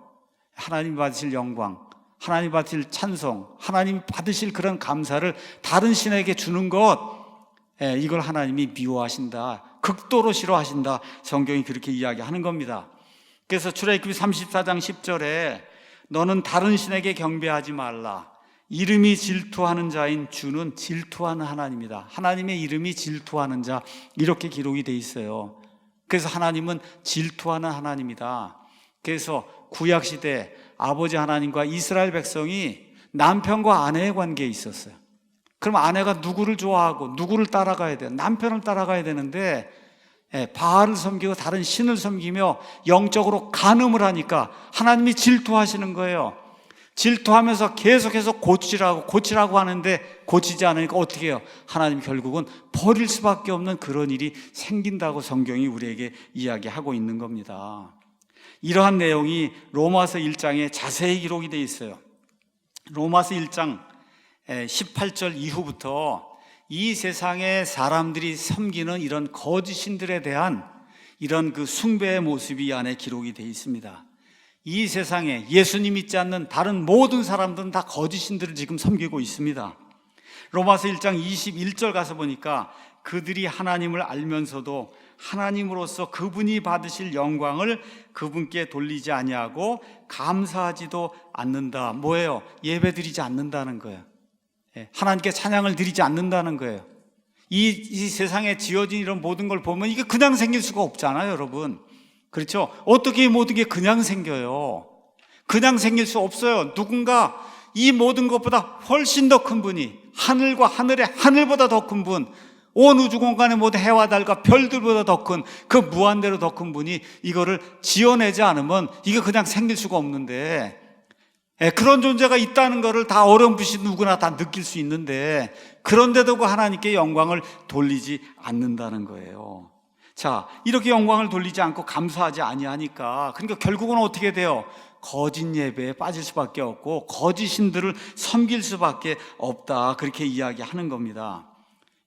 [SPEAKER 1] 하나님 받으실 영광, 하나님 받으실 찬송, 하나님 받으실 그런 감사를 다른 신에게 주는 것, 이걸 하나님이 미워하신다. 극도로 싫어하신다. 성경이 그렇게 이야기하는 겁니다. 그래서 출애굽기 34장 10절에 너는 다른 신에게 경배하지 말라. 이름이 질투하는 자인 주는 질투하는 하나님이다. 하나님의 이름이 질투하는 자, 이렇게 기록이 돼 있어요. 그래서 하나님은 질투하는 하나님이다. 그래서 구약시대 아버지 하나님과 이스라엘 백성이 남편과 아내의 관계에 있었어요. 그럼 아내가 누구를 좋아하고 누구를 따라가야 돼요? 남편을 따라가야 되는데 바알을 섬기고 다른 신을 섬기며 영적으로 간음을 하니까 하나님이 질투하시는 거예요. 질투하면서 계속해서 고치라고 하는데 고치지 않으니까 어떻게 해요? 하나님 결국은 버릴 수밖에 없는 그런 일이 생긴다고 성경이 우리에게 이야기하고 있는 겁니다. 이러한 내용이 로마서 1장에 자세히 기록이 되어 있어요. 로마서 1장 18절 이후부터 이 세상의 사람들이 섬기는 이런 거짓 신들에 대한 이런 그 숭배의 모습이 이 안에 기록이 되어 있습니다. 이 세상에 예수님 믿지 않는 다른 모든 사람들은 다 거짓 신들을 지금 섬기고 있습니다. 로마서 1장 21절 가서 보니까 그들이 하나님을 알면서도 하나님으로서 그분이 받으실 영광을 그분께 돌리지 아니하고 감사하지도 않는다. 뭐예요? 예배드리지 않는다는 거예요. 하나님께 찬양을 드리지 않는다는 거예요. 이 세상에 지어진 이런 모든 걸 보면 이게 그냥 생길 수가 없잖아요, 여러분. 그렇죠? 어떻게 모든 게 그냥 생겨요? 그냥 생길 수 없어요. 누군가 이 모든 것보다 훨씬 더 큰 분이, 하늘과 하늘의 하늘보다 더 큰 분, 온 우주 공간의 모든 해와 달과 별들보다 더 큰, 그 무한대로 더 큰 분이 이거를 지어내지 않으면 이게 그냥 생길 수가 없는데, 그런 존재가 있다는 것을 다 어렴풋이 누구나 다 느낄 수 있는데, 그런데도 그 하나님께 영광을 돌리지 않는다는 거예요. 자, 이렇게 영광을 돌리지 않고 감사하지 아니하니까, 그러니까 결국은 어떻게 돼요? 거짓 예배에 빠질 수밖에 없고 거짓 신들을 섬길 수밖에 없다, 그렇게 이야기하는 겁니다.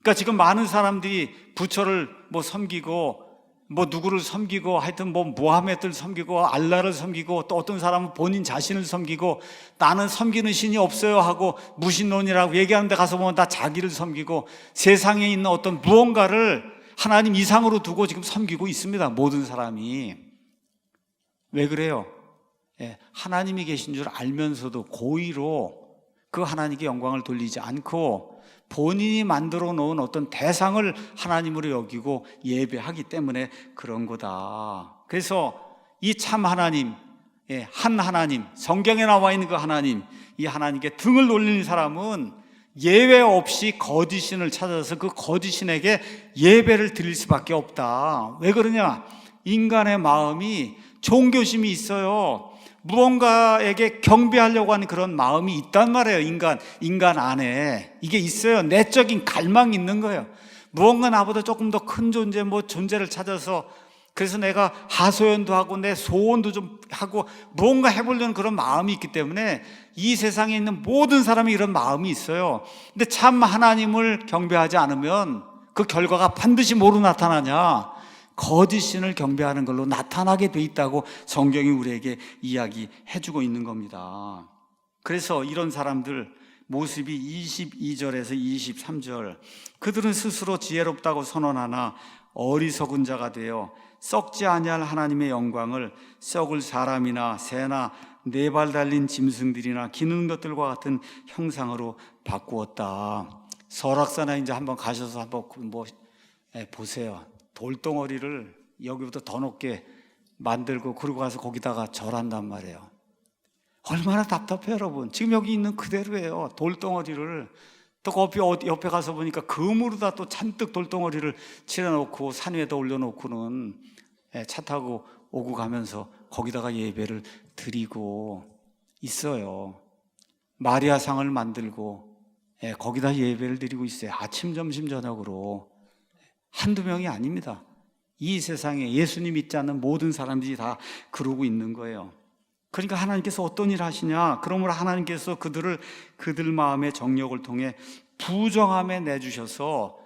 [SPEAKER 1] 그러니까 지금 많은 사람들이 부처를 섬기고 누구를 섬기고, 하여튼 무하메드를 섬기고 알라를 섬기고, 또 어떤 사람은 본인 자신을 섬기고, 나는 섬기는 신이 없어요 하고 무신론이라고 얘기하는 데 가서 보면 다 자기를 섬기고, 세상에 있는 어떤 무언가를 하나님 이상으로 두고 지금 섬기고 있습니다, 모든 사람이. 왜 그래요? 하나님이 계신 줄 알면서도 고의로 그 하나님께 영광을 돌리지 않고 본인이 만들어 놓은 어떤 대상을 하나님으로 여기고 예배하기 때문에 그런 거다. 그래서 이 참 하나님, 한 하나님, 성경에 나와 있는 그 하나님, 이 하나님께 등을 돌리는 사람은 예외 없이 거짓신을 찾아서 그 거짓신에게 예배를 드릴 수밖에 없다. 왜 그러냐? 인간의 마음이 종교심이 있어요. 무언가에게 경배하려고 하는 그런 마음이 있단 말이에요. 인간 안에 이게 있어요. 내적인 갈망이 있는 거예요. 무언가 나보다 조금 더 큰 존재, 존재를 찾아서, 그래서 내가 하소연도 하고 내 소원도 좀 하고 무언가 해보려는 그런 마음이 있기 때문에 이 세상에 있는 모든 사람이 이런 마음이 있어요. 근데 참 하나님을 경배하지 않으면 그 결과가 반드시 뭐로 나타나냐? 거짓신을 경배하는 걸로 나타나게 돼 있다고 성경이 우리에게 이야기해주고 있는 겁니다. 그래서 이런 사람들 모습이 22절에서 23절, 그들은 스스로 지혜롭다고 선언하나 어리석은 자가 되어 썩지 아니할 하나님의 영광을 썩을 사람이나 새나 네 발 달린 짐승들이나 기는 것들과 같은 형상으로 바꾸었다. 설악산에 이제 한번 가셔서 한번 보세요. 돌덩어리를 여기보다 더 높게 만들고 그러고 가서 거기다가 절한단 말이에요. 얼마나 답답해요, 여러분. 지금 여기 있는 그대로예요. 돌덩어리를 또 옆에 가서 보니까 금으로다 또 잔뜩 돌덩어리를 칠해놓고 산 위에다 올려놓고는 차 타고 오고 가면서 거기다가 예배를 드리고 있어요. 마리아상을 만들고 거기다 예배를 드리고 있어요. 아침, 점심, 저녁으로. 한두 명이 아닙니다. 이 세상에 예수님 믿지 않는 모든 사람들이 다 그러고 있는 거예요. 그러니까 하나님께서 어떤 일을 하시냐? 그러므로 하나님께서 그들 마음의 정욕을 통해 부정함에 내주셔서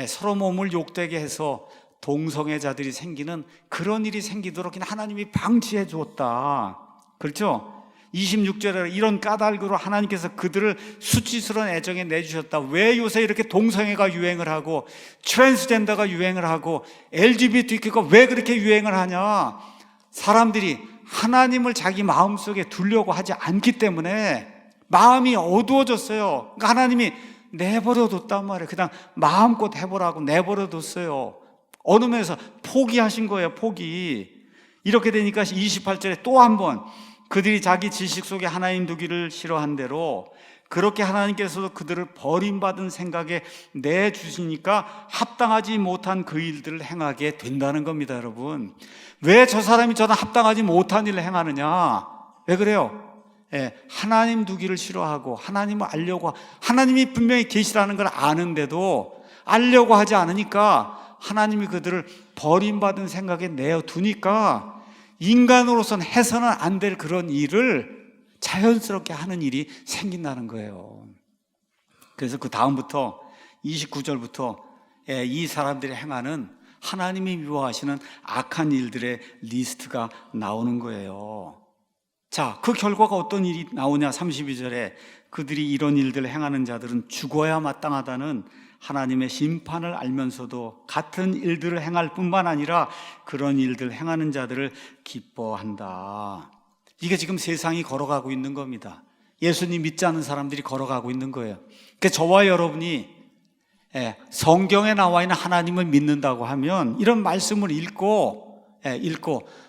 [SPEAKER 1] 서로 몸을 욕되게 해서 동성애자들이 생기는 그런 일이 생기도록 하나님이 방치해 주었다. 그렇죠? 26절에 이런 까닭으로 하나님께서 그들을 수치스러운 애정에 내주셨다. 왜 요새 이렇게 동성애가 유행을 하고 트랜스젠더가 유행을 하고 LGBTQ가 왜 그렇게 유행을 하냐? 사람들이 하나님을 자기 마음속에 두려고 하지 않기 때문에 마음이 어두워졌어요. 그러니까 하나님이 내버려뒀단 말이에요. 그냥 마음껏 해보라고 내버려뒀어요. 어느 면에서 포기하신 거예요, 포기. 이렇게 되니까 28절에 또 한 번 그들이 자기 지식 속에 하나님 두기를 싫어한 대로 그렇게 하나님께서도 그들을 버림받은 생각에 내주시니까 합당하지 못한 그 일들을 행하게 된다는 겁니다, 여러분. 왜 저 사람이 저는 합당하지 못한 일을 행하느냐? 왜 그래요? 하나님 두기를 싫어하고 하나님을 알려고, 하나님이 분명히 계시라는 걸 아는데도 알려고 하지 않으니까 하나님이 그들을 버림받은 생각에 내어두니까 인간으로서는 해서는 안 될 그런 일을 자연스럽게 하는 일이 생긴다는 거예요. 그래서 그 다음부터 29절부터 이 사람들이 행하는 하나님이 미워하시는 악한 일들의 리스트가 나오는 거예요. 자, 그 결과가 어떤 일이 나오냐? 32절에 그들이 이런 일들을 행하는 자들은 죽어야 마땅하다는 하나님의 심판을 알면서도 같은 일들을 행할 뿐만 아니라 그런 일들을 행하는 자들을 기뻐한다. 이게 지금 세상이 걸어가고 있는 겁니다. 예수님 믿지 않는 사람들이 걸어가고 있는 거예요. 그러니까 저와 여러분이 성경에 나와 있는 하나님을 믿는다고 하면 이런 말씀을 읽고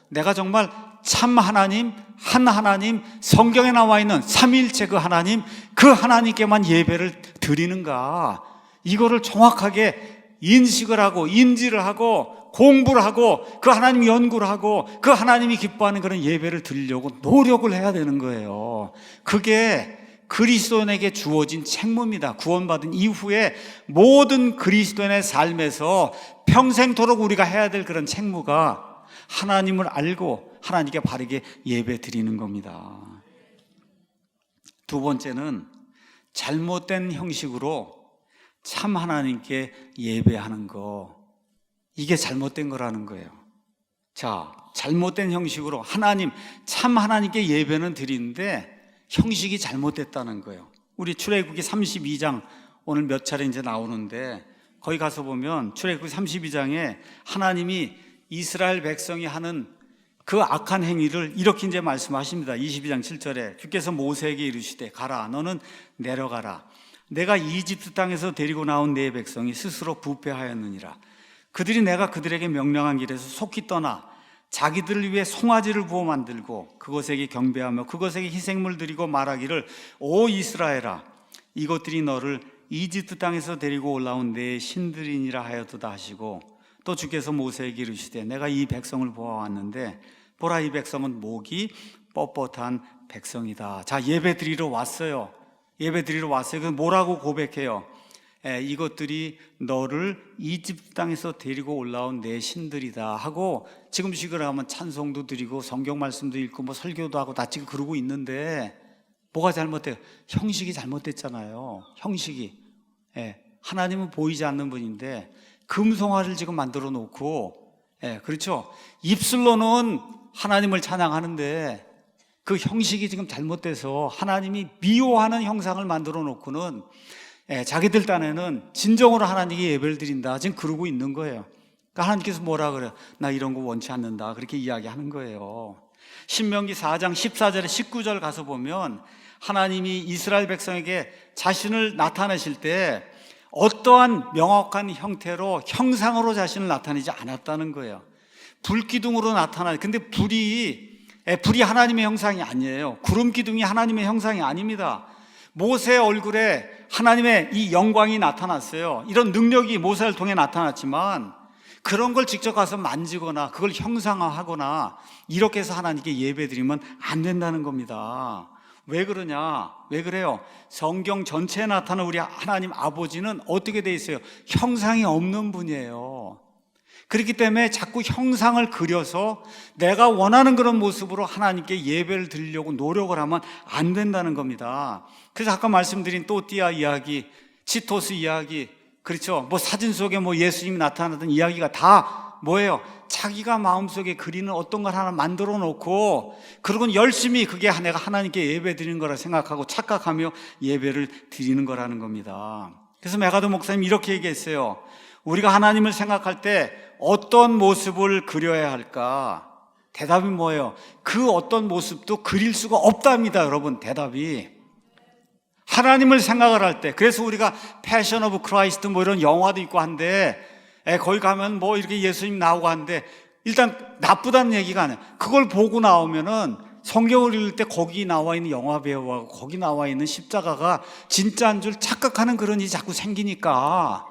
[SPEAKER 1] 내가 정말 참 하나님, 한 하나님, 성경에 나와 있는 삼위일체 그 하나님께만 예배를 드리는가? 이거를 정확하게 인식을 하고 인지를 하고 공부를 하고 그 하나님 연구를 하고 그 하나님이 기뻐하는 그런 예배를 드리려고 노력을 해야 되는 거예요. 그게 그리스도인에게 주어진 책무입니다. 구원받은 이후에 모든 그리스도인의 삶에서 평생토록 우리가 해야 될 그런 책무가 하나님을 알고 하나님께 바르게 예배 드리는 겁니다. 두 번째는 잘못된 형식으로 참 하나님께 예배하는 거, 이게 잘못된 거라는 거예요. 자, 잘못된 형식으로 참 하나님께 예배는 드리는데 형식이 잘못됐다는 거예요. 우리 출애굽기 32장 오늘 몇 차례 이제 나오는데 거기 가서 보면 출애굽기 32장에 하나님이 이스라엘 백성이 하는 그 악한 행위를 이렇게 이제 말씀하십니다. 22장 7절에 주께서 모세에게 이르시되 가라, 너는 내려가라. 내가 이집트 땅에서 데리고 나온 내 백성이 스스로 부패하였느니라. 그들이 내가 그들에게 명령한 길에서 속히 떠나 자기들을 위해 송아지를 부어 만들고 그것에게 경배하며 그것에게 희생물 드리고 말하기를 오 이스라엘아, 이것들이 너를 이집트 땅에서 데리고 올라온 내 신들이니라 하였도다 하시고, 또 주께서 모세에게 이르시되 내가 이 백성을 보아왔는데 보라, 이 백성은 목이 뻣뻣한 백성이다. 자, 예배 드리러 왔어요. 그 뭐라고 고백해요? 이것들이 너를 이집트 땅에서 데리고 올라온 내 신들이다 하고, 지금식으로 하면 찬송도 드리고 성경 말씀도 읽고 뭐 설교도 하고 다 지금 그러고 있는데 뭐가 잘못돼요? 형식이 잘못됐잖아요. 형식이. 하나님은 보이지 않는 분인데 금송아지를 지금 만들어 놓고, 그렇죠? 입술로는 하나님을 찬양하는데 그 형식이 지금 잘못돼서 하나님이 미워하는 형상을 만들어 놓고는 자기들 딴에는 진정으로 하나님께 예배를 드린다, 지금 그러고 있는 거예요. 그러니까 하나님께서 뭐라 그래요? 나 이런 거 원치 않는다, 그렇게 이야기하는 거예요. 신명기 4장 14절에 19절 가서 보면 하나님이 이스라엘 백성에게 자신을 나타내실 때 어떠한 명확한 형태로, 형상으로 자신을 나타내지 않았다는 거예요. 불기둥으로 나타나요. 근데 불이 하나님의 형상이 아니에요. 구름 기둥이 하나님의 형상이 아닙니다. 모세 얼굴에 하나님의 이 영광이 나타났어요. 이런 능력이 모세를 통해 나타났지만 그런 걸 직접 가서 만지거나 그걸 형상화하거나 이렇게 해서 하나님께 예배드리면 안 된다는 겁니다. 왜 그러냐? 왜 그래요? 성경 전체에 나타나는 우리 하나님 아버지는 어떻게 돼 있어요? 형상이 없는 분이에요. 그렇기 때문에 자꾸 형상을 그려서 내가 원하는 그런 모습으로 하나님께 예배를 드리려고 노력을 하면 안 된다는 겁니다. 그래서 아까 말씀드린 또띠아 이야기, 치토스 이야기, 그렇죠? 뭐 사진 속에 뭐 예수님이 나타났던 이야기가 다 뭐예요? 자기가 마음속에 그리는 어떤 걸 하나 만들어 놓고 그러고는 열심히 그게 내가 하나님께 예배 드리는 거라 생각하고 착각하며 예배를 드리는 거라는 겁니다. 그래서 메가도 목사님 이렇게 얘기했어요. 우리가 하나님을 생각할 때 어떤 모습을 그려야 할까? 대답이 뭐예요? 그 어떤 모습도 그릴 수가 없답니다, 여러분. 대답이 하나님을 생각을 할 때, 그래서 우리가 패션 오브 크라이스트 뭐 이런 영화도 있고 한데 거기 가면 뭐 이렇게 예수님 나오고 하는데 일단 나쁘다는 얘기가 아니에요. 그걸 보고 나오면은 성경을 읽을 때 거기 나와 있는 영화 배우하고 거기 나와 있는 십자가가 진짜인 줄 착각하는 그런 일이 자꾸 생기니까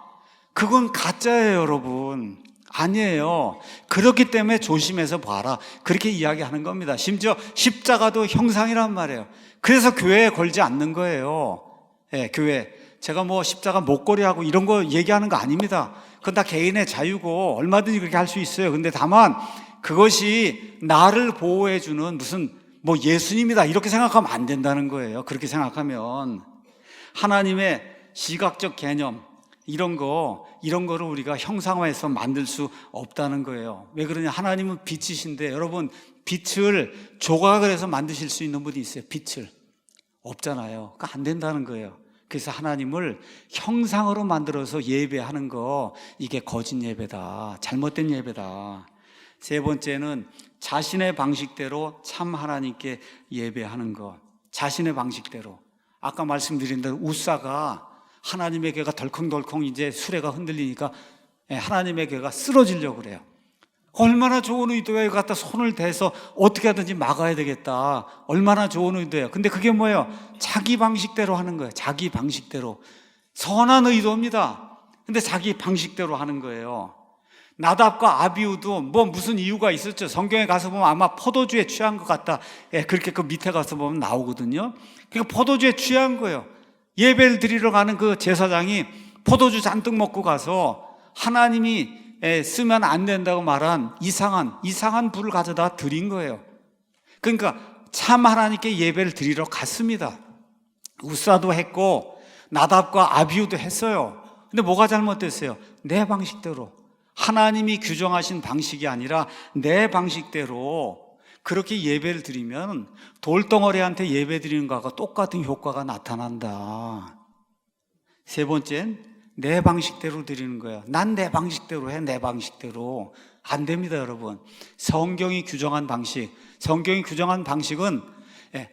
[SPEAKER 1] 그건 가짜예요, 여러분. 아니에요. 그렇기 때문에 조심해서 봐라, 그렇게 이야기하는 겁니다. 심지어 십자가도 형상이란 말이에요. 그래서 교회에 걸지 않는 거예요. 교회. 제가 뭐 십자가 목걸이하고 이런 거 얘기하는 거 아닙니다. 그건 다 개인의 자유고 얼마든지 그렇게 할 수 있어요. 근데 다만 그것이 나를 보호해주는 무슨 뭐 예수님이다 이렇게 생각하면 안 된다는 거예요. 그렇게 생각하면 하나님의 시각적 개념 이런 거를 우리가 형상화해서 만들 수 없다는 거예요. 왜 그러냐? 하나님은 빛이신데 여러분, 빛을 조각을 해서 만드실 수 있는 분이 있어요. 빛을 없잖아요. 그러니까 안 된다는 거예요. 그래서 하나님을 형상으로 만들어서 예배하는 거, 이게 거짓 예배다, 잘못된 예배다. 세 번째는 자신의 방식대로 참 하나님께 예배하는 것. 자신의 방식대로. 아까 말씀드린 대로 우사가 하나님의 괴가 덜컹덜컹 이제 수레가 흔들리니까 하나님의 괴가 쓰러지려고 그래요. 얼마나 좋은 의도예요. 갖다 손을 대서 어떻게 하든지 막아야 되겠다. 얼마나 좋은 의도예요. 근데 그게 뭐예요? 자기 방식대로 하는 거예요. 자기 방식대로. 선한 의도입니다. 근데 자기 방식대로 하는 거예요. 나답과 아비후도 뭐 무슨 이유가 있었죠. 성경에 가서 보면 아마 포도주에 취한 것 같다. 예, 그렇게 그 밑에 가서 보면 나오거든요. 그러니까 포도주에 취한 거예요. 예배를 드리러 가는 그 제사장이 포도주 잔뜩 먹고 가서 하나님이 쓰면 안 된다고 말한 이상한 불을 가져다 드린 거예요. 그러니까 참 하나님께 예배를 드리러 갔습니다. 우사도 했고 나답과 아비후도 했어요. 근데 뭐가 잘못됐어요? 내 방식대로, 하나님이 규정하신 방식이 아니라 내 방식대로 그렇게 예배를 드리면 돌덩어리한테 예배 드리는 것과 똑같은 효과가 나타난다. 세 번째는 내 방식대로 드리는 거예요. 난 내 방식대로 해. 내 방식대로. 안 됩니다, 여러분. 성경이 규정한 방식은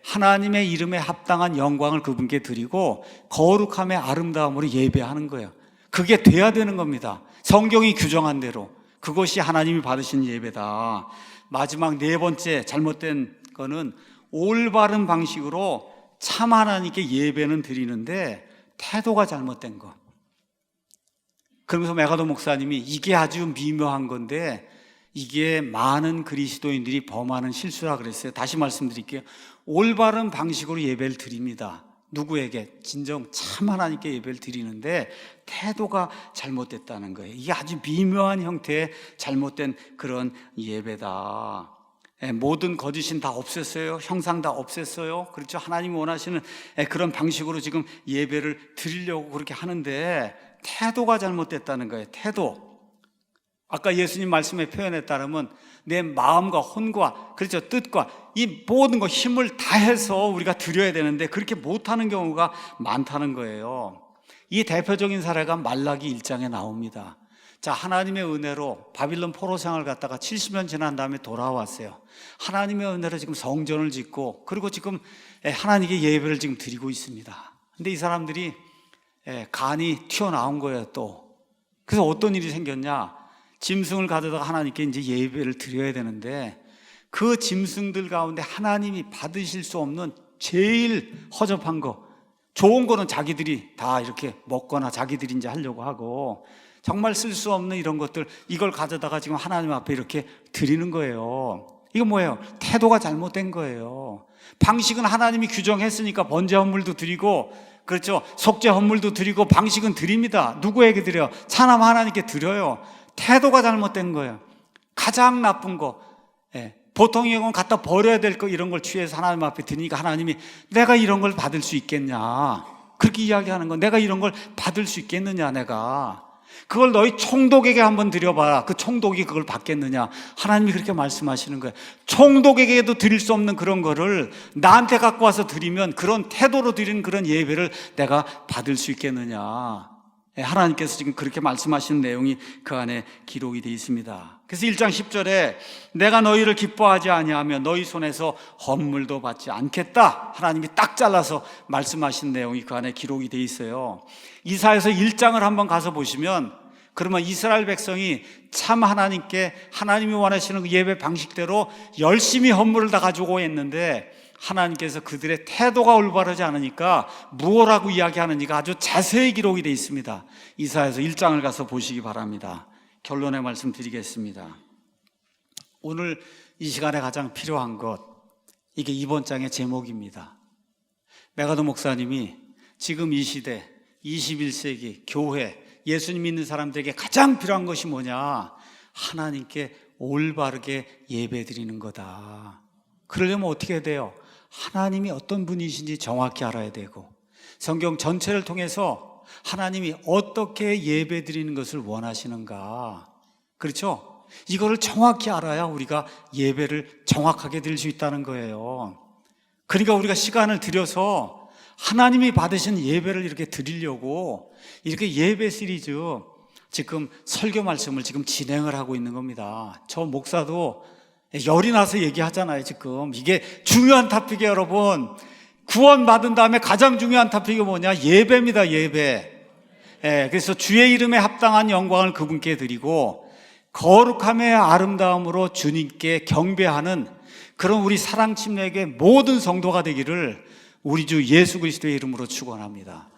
[SPEAKER 1] 하나님의 이름에 합당한 영광을 그분께 드리고 거룩함의 아름다움으로 예배하는 거예요. 그게 돼야 되는 겁니다. 성경이 규정한 대로. 그것이 하나님이 받으신 예배다. 마지막 네 번째 잘못된 거는 올바른 방식으로 참 하나님께 예배는 드리는데 태도가 잘못된 거. 그러면서 메가도 목사님이 이게 아주 미묘한 건데 이게 많은 그리스도인들이 범하는 실수라 그랬어요. 다시 말씀드릴게요. 올바른 방식으로 예배를 드립니다. 누구에게? 진정 참 하나님께 예배를 드리는데 태도가 잘못됐다는 거예요. 이게 아주 미묘한 형태의 잘못된 그런 예배다. 모든 거짓인 다 없앴어요. 형상 다 없앴어요. 그렇죠. 하나님이 원하시는 그런 방식으로 지금 예배를 드리려고 그렇게 하는데 태도가 잘못됐다는 거예요. 태도. 아까 예수님 말씀의 표현에 따르면 내 마음과 혼과 그렇죠. 뜻과 이 모든 거 힘을 다해서 우리가 드려야 되는데 그렇게 못하는 경우가 많다는 거예요. 이 대표적인 사례가 말라기 1장에 나옵니다. 자, 하나님의 은혜로 바빌론 포로 생활을 갔다가 70년 지난 다음에 돌아왔어요. 하나님의 은혜로 지금 성전을 짓고 그리고 지금 하나님께 예배를 지금 드리고 있습니다. 근데 이 사람들이 간이 튀어나온 거예요. 또 그래서 어떤 일이 생겼냐? 짐승을 가져다가 하나님께 이제 예배를 드려야 되는데 그 짐승들 가운데 하나님이 받으실 수 없는 제일 허접한 거, 좋은 거는 자기들이 다 이렇게 먹거나 자기들이 이제 하려고 하고 정말 쓸 수 없는 이런 것들 이걸 가져다가 지금 하나님 앞에 이렇게 드리는 거예요. 이거 뭐예요? 태도가 잘못된 거예요. 방식은 하나님이 규정했으니까 번제 헌물도 드리고 그렇죠. 속죄 헌물도 드리고 방식은 드립니다. 누구에게 드려요? 차남 하나님께 드려요. 태도가 잘못된 거예요. 가장 나쁜 거. 보통 이건 갖다 버려야 될 거 이런 걸 취해서 하나님 앞에 드리니까 하나님이 내가 이런 걸 받을 수 있겠냐. 그렇게 이야기하는 거. 내가 이런 걸 받을 수 있겠느냐 내가. 그걸 너희 총독에게 한번 드려봐라. 그 총독이 그걸 받겠느냐. 하나님이 그렇게 말씀하시는 거예요. 총독에게도 드릴 수 없는 그런 거를 나한테 갖고 와서 드리면 그런 태도로 드리는 그런 예배를 내가 받을 수 있겠느냐. 하나님께서 지금 그렇게 말씀하시는 내용이 그 안에 기록이 되어 있습니다. 그래서 1장 10절에 내가 너희를 기뻐하지 아니하며 너희 손에서 헌물도 받지 않겠다. 하나님이 딱 잘라서 말씀하신 내용이 그 안에 기록이 되어 있어요. 이사야서 1장을 한번 가서 보시면 그러면 이스라엘 백성이 참 하나님께 하나님이 원하시는 그 예배 방식대로 열심히 헌물을 다 가지고 했는데 하나님께서 그들의 태도가 올바르지 않으니까 무엇라고 이야기하는지가 아주 자세히 기록이 되어 있습니다. 이사야서 1장을 가서 보시기 바랍니다. 결론의 말씀 드리겠습니다. 오늘 이 시간에 가장 필요한 것, 이게 이번 장의 제목입니다. 메가도 목사님이 지금 이 시대 21세기 교회 예수님 믿는 사람들에게 가장 필요한 것이 뭐냐? 하나님께 올바르게 예배드리는 거다. 그러려면 어떻게 해야 돼요? 하나님이 어떤 분이신지 정확히 알아야 되고 성경 전체를 통해서 하나님이 어떻게 예배드리는 것을 원하시는가. 그렇죠? 이거를 정확히 알아야 우리가 예배를 정확하게 드릴 수 있다는 거예요. 그러니까 우리가 시간을 들여서 하나님이 받으신 예배를 이렇게 드리려고 이렇게 예배 시리즈 지금 설교 말씀을 지금 진행을 하고 있는 겁니다. 저 목사도 열이 나서 얘기하잖아요. 지금 이게 중요한 토픽이에요. 여러분, 구원받은 다음에 가장 중요한 토픽이 뭐냐? 예배입니다. 예배. 그래서 주의 이름에 합당한 영광을 그분께 드리고 거룩함의 아름다움으로 주님께 경배하는 그런 우리 사랑침례의 모든 성도가 되기를 우리 주 예수 그리스도의 이름으로 축원합니다.